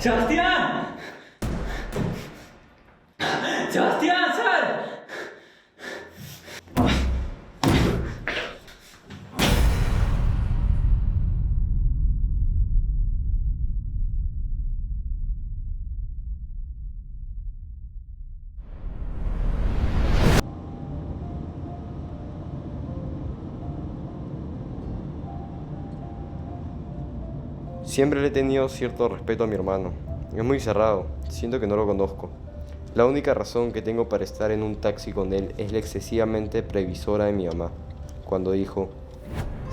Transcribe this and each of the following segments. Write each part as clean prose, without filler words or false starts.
¡Sebastián! ¡Sebastián, sal! Siempre le he tenido cierto respeto a mi hermano. Es muy cerrado, siento que no lo conozco. La única razón que tengo para estar en un taxi con él es la excesivamente previsora de mi mamá, cuando dijo: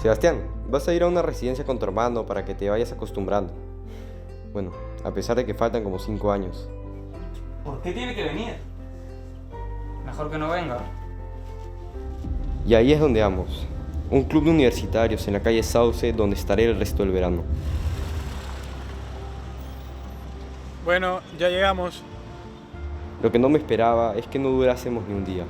Sebastián, vas a ir a una residencia con tu hermano para que te vayas acostumbrando. Bueno, a pesar de que faltan como 5 años. ¿Por qué tiene que venir? Mejor que no venga. Y ahí es donde vamos. Un club de universitarios en la calle Sauce donde estaré el resto del verano. Bueno, ya llegamos. Lo que no me esperaba es que no durásemos ni un día.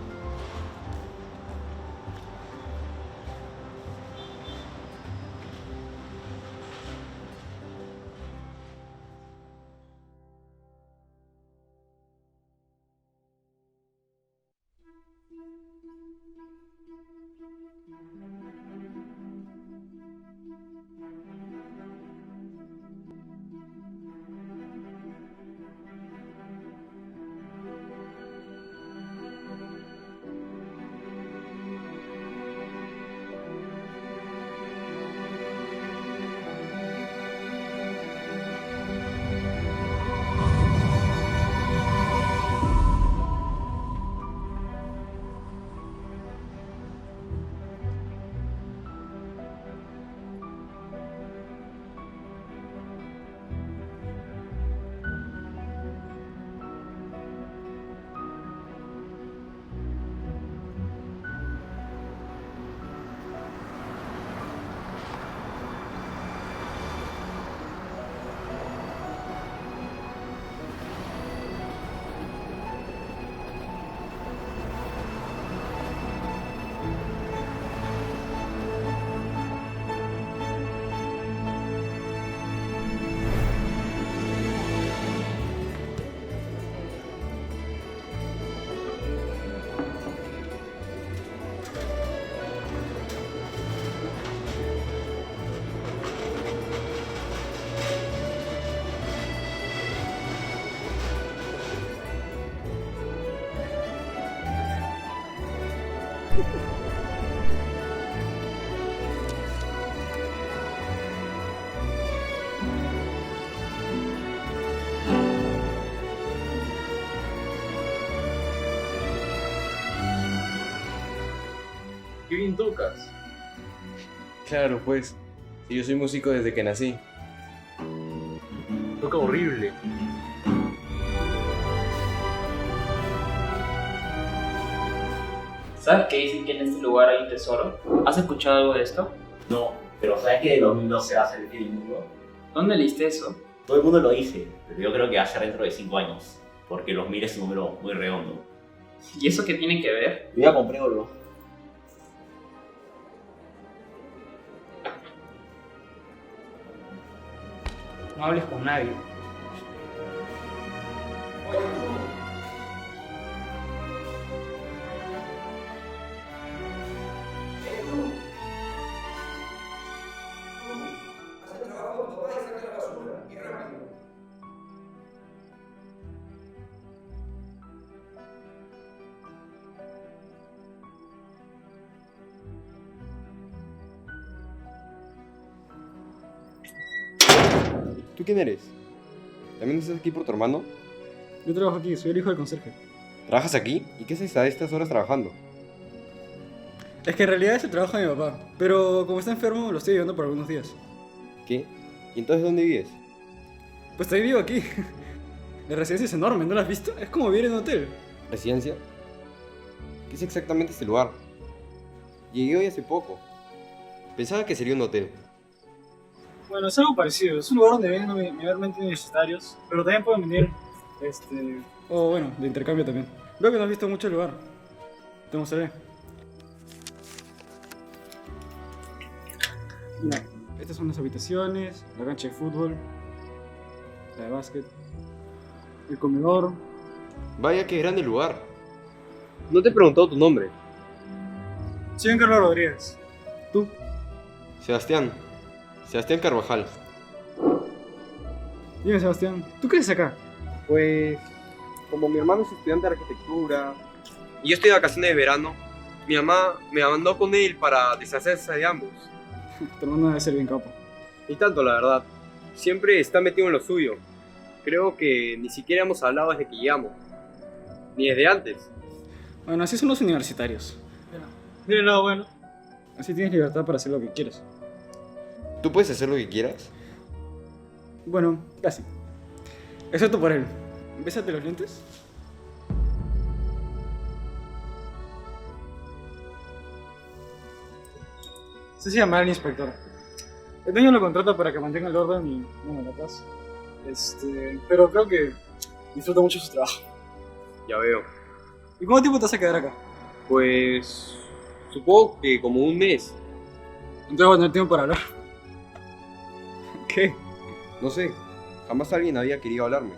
¡Qué bien tocas! Claro, pues, si yo soy músico desde que nací. Toca horrible. ¿Sabes que dicen que en este lugar hay un tesoro? ¿Has escuchado algo de esto? No, pero ¿sabes que de 2012 va a ser el fin del mundo? ¿Dónde leíste eso? Todo el mundo lo dice, pero yo creo que va a ser dentro de 5 años, porque 2000 es un número muy redondo. ¿Y eso qué tiene que ver? Yo ya compré oro. No hables con nadie. ¿Tú quién eres? ¿También estás aquí por tu hermano? Yo trabajo aquí, soy el hijo del conserje. ¿Trabajas aquí? ¿Y qué haces a estas horas trabajando? Es que en realidad es el trabajo de mi papá, pero como está enfermo lo estoy ayudando por algunos días. ¿Qué? ¿Y entonces dónde vives? Pues estoy vivo aquí. La residencia es enorme, ¿no la has visto? Es como vivir en un hotel. ¿Residencia? ¿Qué es exactamente este lugar? Llegué hoy hace poco. Pensaba que sería un hotel. Bueno, es algo parecido. Es un lugar donde vienen mayormente universitarios, pero también pueden venir, o bueno, de intercambio también. Veo que no has visto mucho el lugar. Te mostraré. Mira, estas son las habitaciones, la cancha de fútbol. la de básquet, el comedor. Vaya que grande lugar. No te he preguntado tu nombre. Soy Carlos Rodríguez. ¿Tú? Sebastián. Sebastián Carvajal. Dime, Sebastián, ¿tú qué haces acá? Pues, como mi hermano es estudiante de arquitectura y yo estoy de vacaciones de verano, mi mamá me mandó con él para deshacerse de ambos. Tu hermano debe ser bien capo. Ni tanto, la verdad. Siempre está metido en lo suyo. Creo que ni siquiera hemos hablado desde que llegamos. Ni desde antes. Bueno, así son los universitarios. Mira el lado bueno. Así tienes libertad para hacer lo que quieres. ¿Tú puedes hacer lo que quieras? Bueno, casi. Excepto por él. Bésate los lentes. Se llama el inspector. El dueño lo contrata para que mantenga el orden y, bueno, la paz. Pero creo que disfruta mucho su trabajo. Ya veo. ¿Y cuánto tiempo te vas a quedar acá? Pues, supongo que como un mes. Entonces voy a tener tiempo para hablar. ¿Qué? No sé. Jamás alguien había querido hablarme.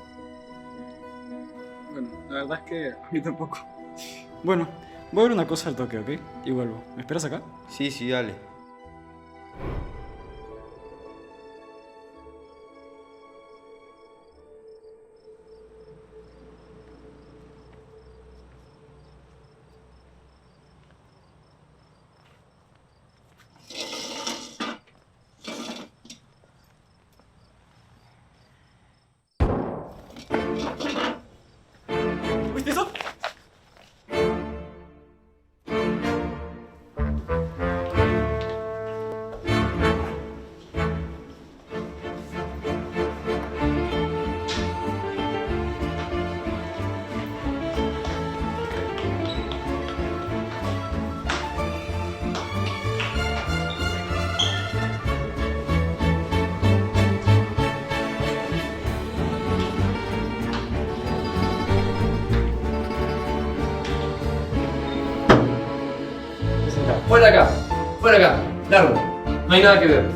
Bueno, la verdad es que a mí tampoco. Bueno, voy a ver una cosa al toque, ¿ok? Y vuelvo. ¿Me esperas acá? Sí, sí, dale. ¿Viste eso? Fuera acá, largo. No hay nada que ver.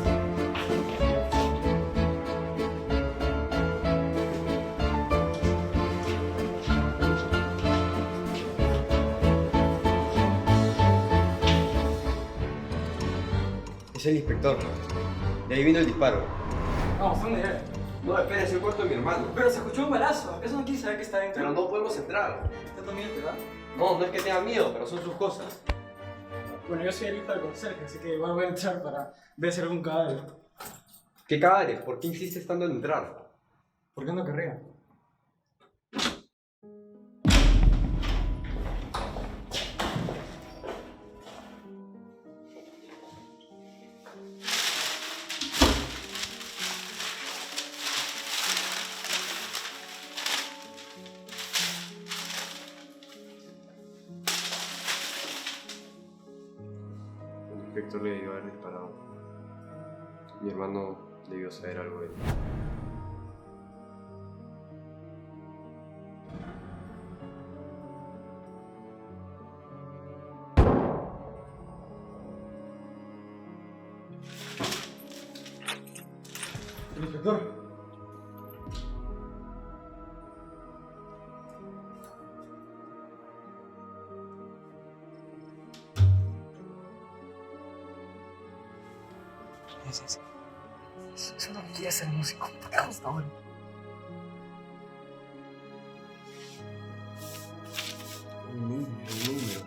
Es el inspector. De ahí vino el disparo. Vamos, ¿dónde era? No, espera, es el cuarto de mi hermano. Pero se escuchó un balazo. ¿Acaso no quieres saber qué está dentro? Pero no podemos entrar. Está también, ¿verdad? No, no es que tenga miedo, pero son sus cosas. Bueno, yo soy el hijo del conserje, así que igual voy a entrar para ver si hay algún cadáver. ¿Qué cadáveres? ¿Por qué insistes tanto en entrar? ¿Por qué no querría? El inspector le debió haber disparado. Mi hermano debió saber algo de él. El inspector. Sí. Eso no quiere ser músico. ¿Por qué justo ahora? Un número.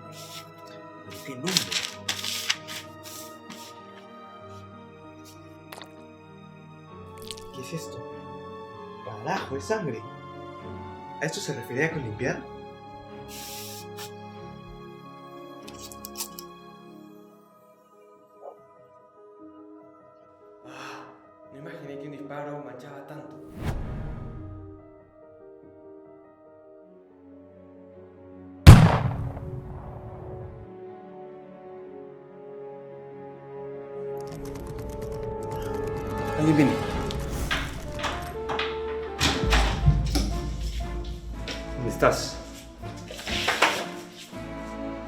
¿Por qué número? ¿Qué es esto? Carajo, es sangre. ¿A esto se refería con limpiar? No imaginé que un disparo manchaba tanto. Alguien viene. ¿Dónde estás?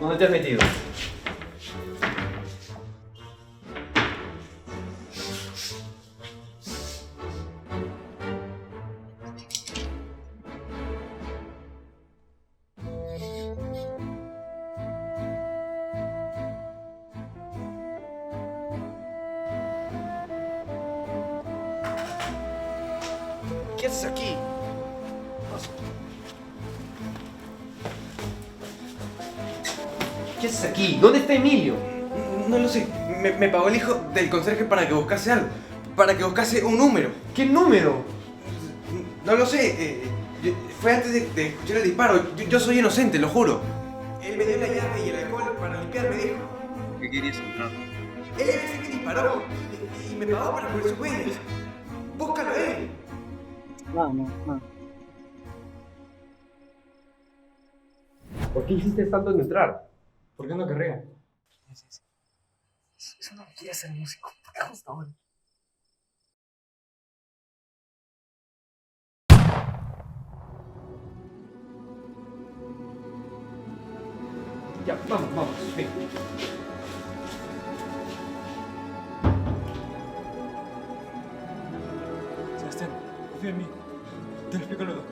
¿Dónde te has metido? ¿Qué haces aquí? ¿Qué haces aquí? ¿Dónde está Emilio? No lo sé. Me pagó el hijo del conserje para que buscase algo. Para que buscase un número. ¿Qué número? No lo sé. Fue antes de escuchar el disparo. Yo soy inocente, lo juro. Él me dio la llave y el alcohol para limpiar, me dijo. ¿Qué querías entrar? Él es el que disparó. Y me pagó para cubrir sus huellas. Búscalo a él. No. ¿Por qué hiciste tanto en entrar? ¿Por qué no querría? Eso no quiere ser músico. ¿Por qué justo ahora? Ya, vamos, ven. Sebastián, confía en mí. Te lo explico luego.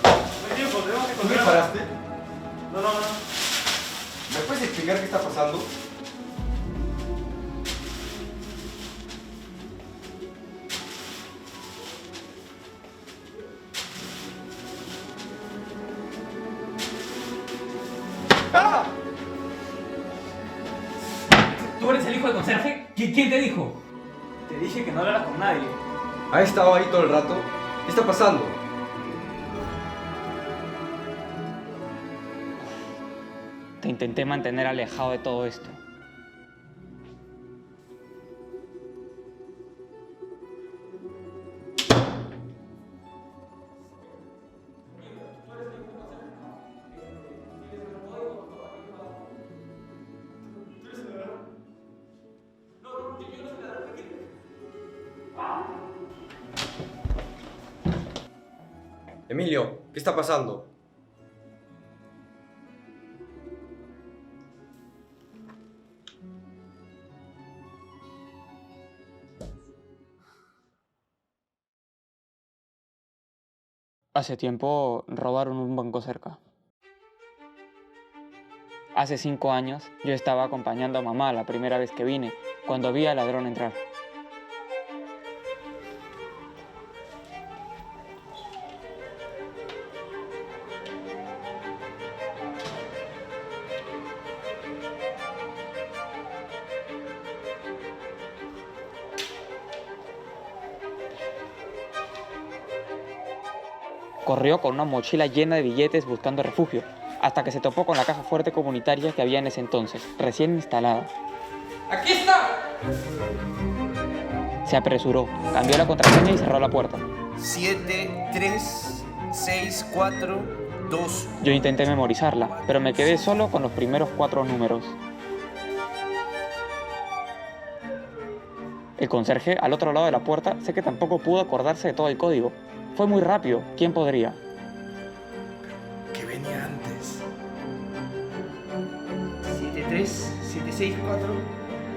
No hay tiempo, tenemos que ¿Tú encontrar. disparaste? No. ¿Me puedes explicar qué está pasando? ¿Tú eres el hijo del conserje? ¿Quién te dijo? Te dije que no hablaras con nadie. ¿Ha estado ahí todo el rato? ¿Qué está pasando? Te intenté mantener alejado de todo esto. Emilio, ¿qué está pasando? Hace tiempo robaron un banco cerca. Hace 5 años yo estaba acompañando a mamá la primera vez que vine, cuando vi al ladrón entrar. Corrió con una mochila llena de billetes buscando refugio, hasta que se topó con la caja fuerte comunitaria que había en ese entonces, recién instalada. ¡Aquí está! Se apresuró, cambió la contraseña y cerró la puerta. 7, 3, 6, 4, 2. Yo intenté memorizarla, pero me quedé solo con los primeros 4 números. El conserje, al otro lado de la puerta, sé que tampoco pudo acordarse de todo el código. Fue muy rápido, ¿quién podría? Que venía antes. 7, 3, 7, 6, 4.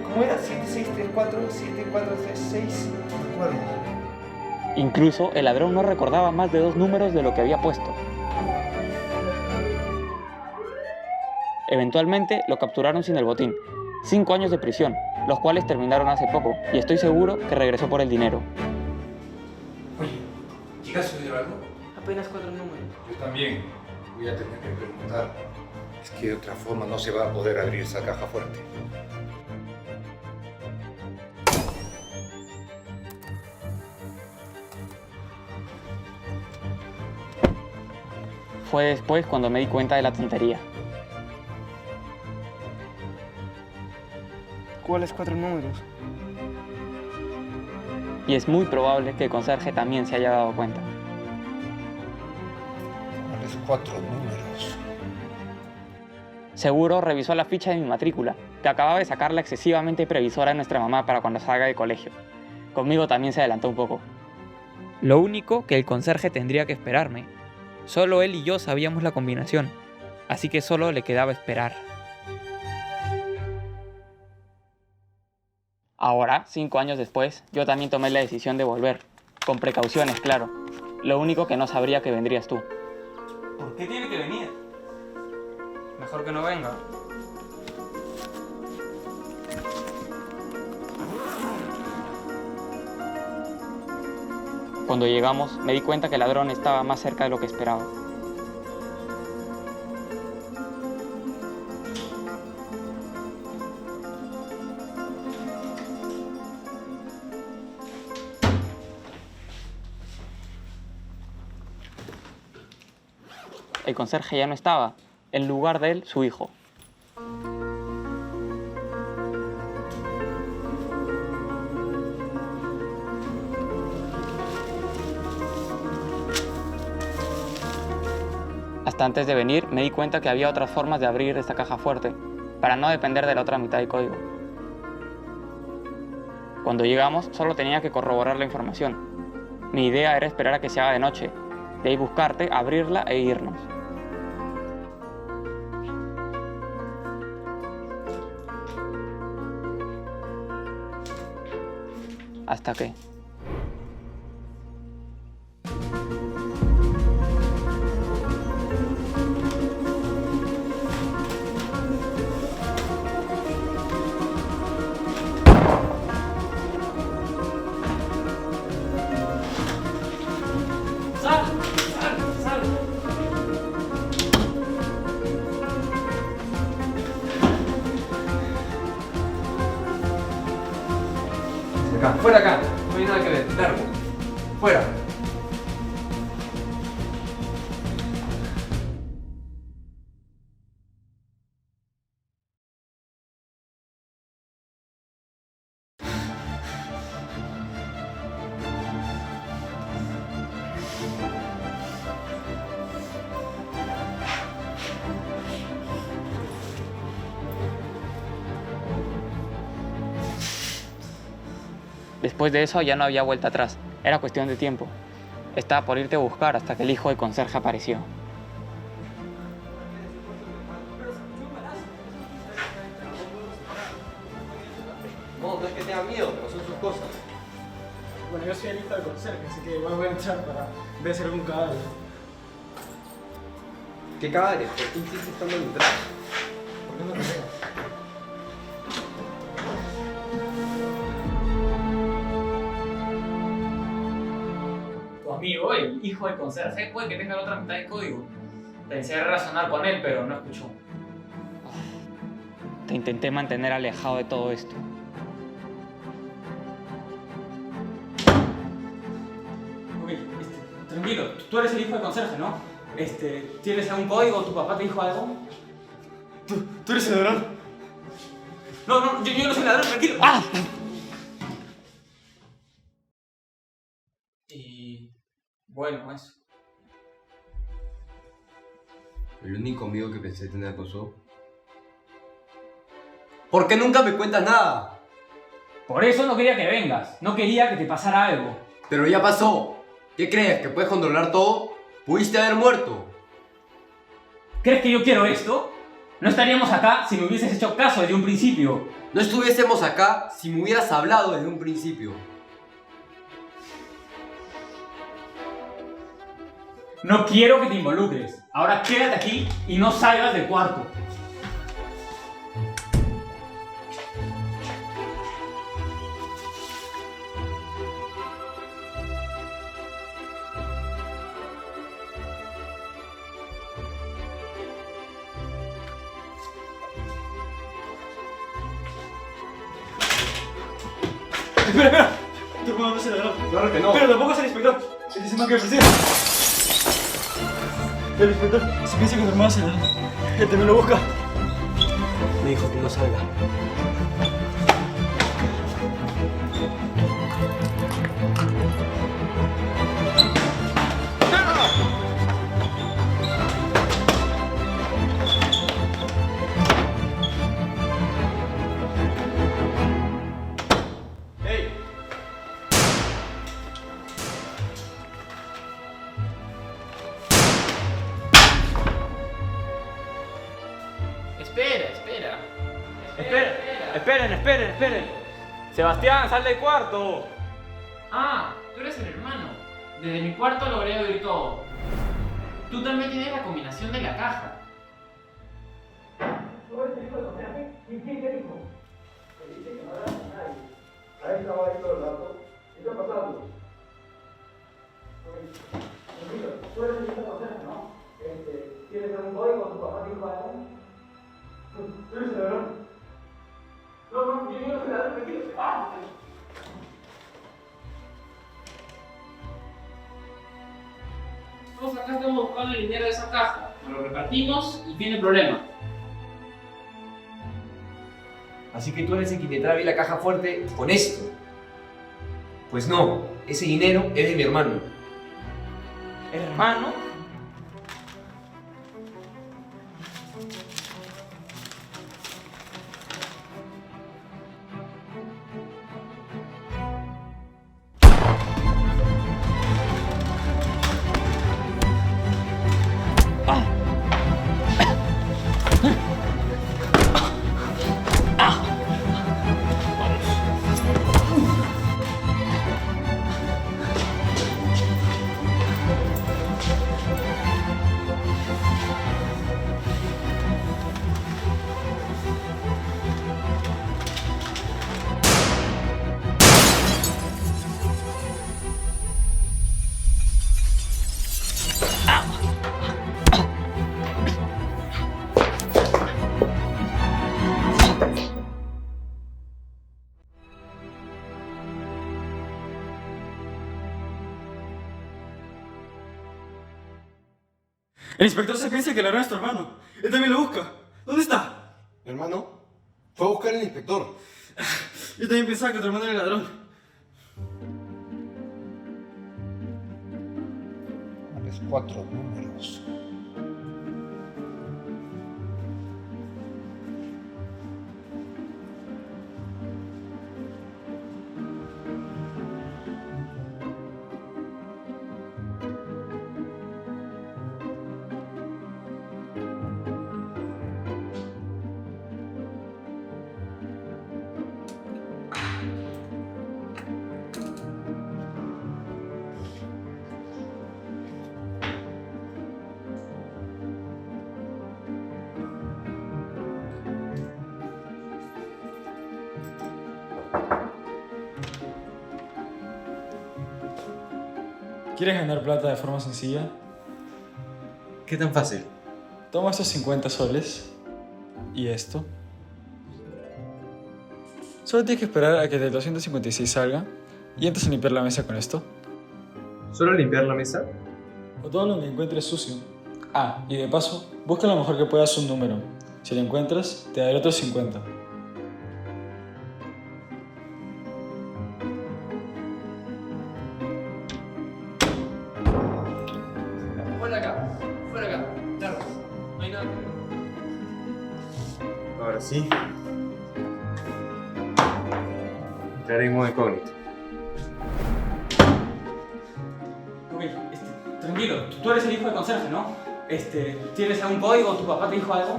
¿Cómo era? 7, 6, 3, 4, 7, 4, 3, 6. No me acuerdo. Incluso el ladrón no recordaba más de 2 números de lo que había puesto. Eventualmente lo capturaron sin el botín. 5 años de prisión, los cuales terminaron hace poco, y estoy seguro que regresó por el dinero. ¿Llegaste a oír algo? Apenas 4 números. Yo también voy a tener que preguntar. Es que de otra forma no se va a poder abrir esa caja fuerte. Fue después cuando me di cuenta de la tontería. ¿Cuáles 4 números? Y es muy probable que el conserje también se haya dado cuenta. ¿Cuáles 4 números? Seguro revisó la ficha de mi matrícula, que acababa de sacar la excesivamente previsora de nuestra mamá para cuando salga de colegio. Conmigo también se adelantó un poco. Lo único que el conserje tendría que esperarme. Solo él y yo sabíamos la combinación, así que solo le quedaba esperar. Ahora, 5 años después, yo también tomé la decisión de volver. Con precauciones, claro. Lo único que no sabría que vendrías tú. ¿Por qué tiene que venir? Mejor que no venga. Cuando llegamos, me di cuenta que el ladrón estaba más cerca de lo que esperaba. El conserje ya no estaba. En lugar de él, su hijo. Hasta antes de venir, me di cuenta que había otras formas de abrir esta caja fuerte, para no depender de la otra mitad del código. Cuando llegamos, solo tenía que corroborar la información. Mi idea era esperar a que se haga de noche, de ahí buscarte, abrirla e irnos. Hasta que... Acá, fuera acá. No hay nada que ver. Largo. Fuera. Después de eso ya no había vuelta atrás. Era cuestión de tiempo. Estaba por irte a buscar hasta que el hijo del conserje apareció. No es que tenga miedo, pero son sus cosas. Bueno, yo soy el hijo del conserje, así que igual voy a entrar para ver si hay algún cadáver. ¿Qué cadáveres? ¿Por qué insistes tanto en entrar? ¿Por qué no te pegas? Tu amigo, el hijo del conserje, puede que tenga la otra mitad del código. Pensé razonar con él, pero no escuchó. Te intenté mantener alejado de todo esto. Ok, tranquilo, tú eres el hijo del conserje, ¿no? ¿Tienes algún código? ¿Tu papá te dijo algo? ¿Tú eres el ladrón? No, yo no soy ladrón, tranquilo. ¡Ah! Y... bueno, eso. El único amigo que pensé tener pasó. ¿Por qué nunca me cuentas nada? Por eso no quería que vengas. No quería que te pasara algo. Pero ya pasó. ¿Qué crees? ¿Que puedes controlar todo? Pudiste haber muerto. ¿Crees que yo quiero esto? No estaríamos acá si me hubieses hecho caso desde un principio. No estuviésemos acá si me hubieras hablado desde un principio. No quiero que te involucres. Ahora quédate aquí y no salgas del cuarto. Espera. Tu hermano no es el ladrón. Claro que no. Pero tampoco es el inspector. Se dice más que el presidente. El inspector se piensa que tu hermano es el ladrón. Él también lo busca. Me dijo que no salga. Esperen. Sebastián, sal del cuarto. Ah, tú eres el hermano. Desde mi cuarto logré oír todo. Tú también tienes la combinación de la caja. Tú eres el hijo de conserje, ¿no? ¿Tienes algún código? ¿Tu papá te dijo algo? Tú eres el ladrón. No, yo no soy ladrón, tranquilo. ¡Ah! Todos acá estamos buscando el dinero de esa caja. Lo repartimos y fin el problema. Así que tú eres el que te trae la caja fuerte con esto. Pues no, ese dinero es de mi hermano. ¿Hermano? El inspector se piensa que el ladrón es tu hermano. Él también lo busca. ¿Dónde está? ¿Mi hermano? Fue a buscar al inspector. Yo también pensaba que tu hermano era el ladrón. ¿Cuáles 4 números? ¿Quieres ganar plata de forma sencilla? ¿Qué tan fácil? Toma estos 50 soles y esto. Solo tienes que esperar a que el 256 salga y entras a limpiar la mesa con esto. ¿Solo limpiar la mesa? O todo lo que encuentres sucio. Ah, y de paso, busca lo mejor que puedas un número. Si lo encuentras, te daré otros 50. Fuera acá. Claro. No hay nada. Ahora sí. Entraré en modo incógnito. Ok, tranquilo, tú eres el hijo del conserje, ¿no? ¿Tienes algún código? ¿Tu papá te dijo algo?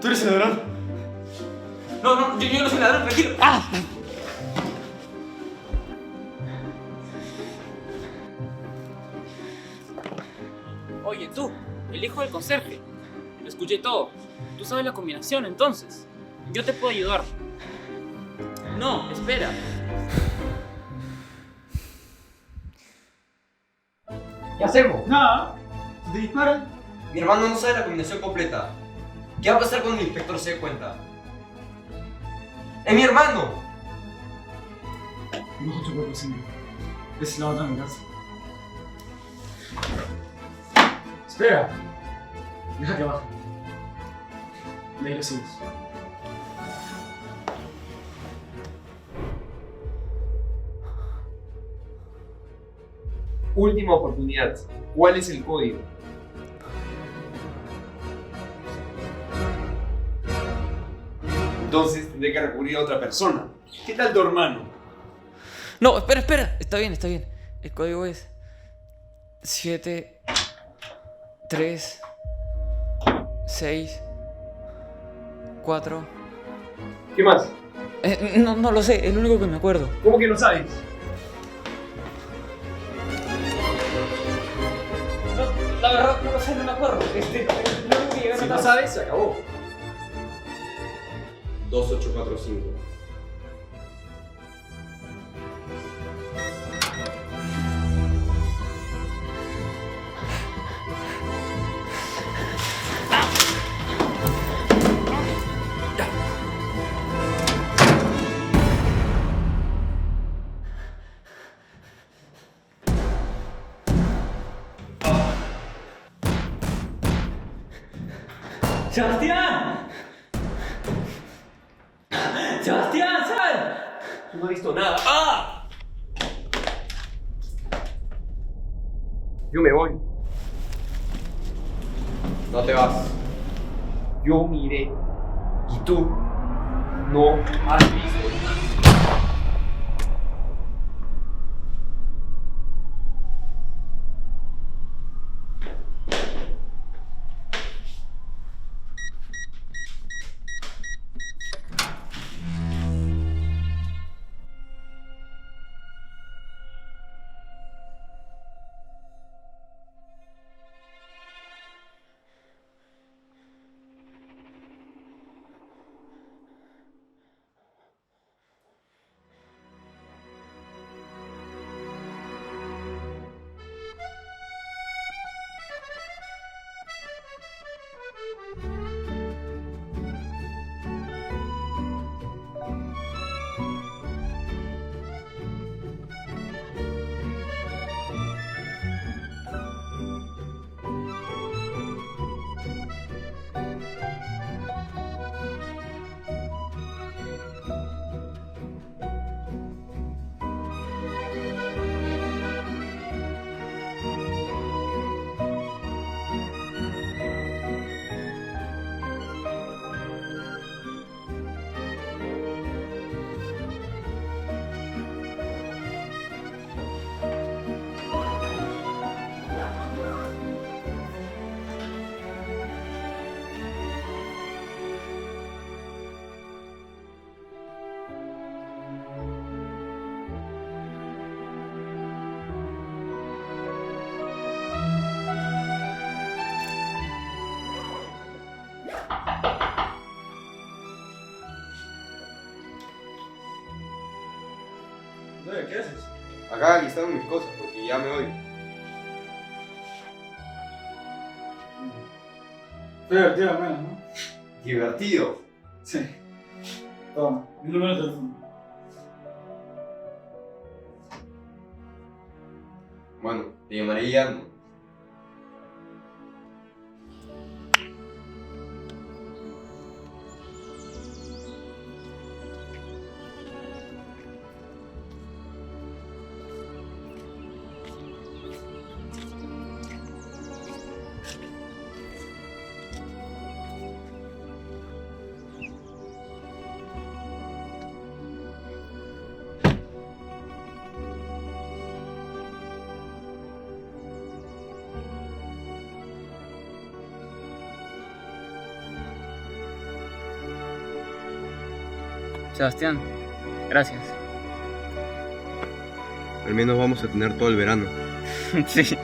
¿Tú eres el ladrón? No, yo no soy ladrón, tranquilo. ¡Ah! Oye, tú, el hijo del conserje. Lo escuché todo. Tú sabes la combinación, entonces. Yo te puedo ayudar. No, espera. ¿Qué hacemos? Nada. Si te disparan. Mi hermano no sabe la combinación completa. ¿Qué va a pasar cuando el inspector se dé cuenta? ¡Es mi hermano! No te puedo decir. Es la otra venganza. Espera. Deja que baje. De ahí lo sigues. Última oportunidad. ¿Cuál es el código? Entonces tendré que recurrir a otra persona. ¿Qué tal tu hermano? No, espera. Está bien. El código es 7, 3, 6, 4. ¿Qué más? No lo sé, es lo único que me acuerdo. ¿Cómo que no sabes? No, la verdad no lo sé, no me acuerdo. Lo único que llegué a Si no notar- sabes, se acabó. 2845. ¡Sebastián! ¡Sebastián, sal! Yo no he visto nada. ¡Ah! Yo me voy. No te vas. Yo miré. Y tú no has visto. ¿Qué haces? Acá listando mis cosas porque ya me voy. Fue divertido al menos, ¿no? Divertido. Sí. Toma, mi número de teléfono. Bueno, te llamaré ya, ¿no? Sebastián, gracias. Al menos vamos a tener todo el verano. Sí.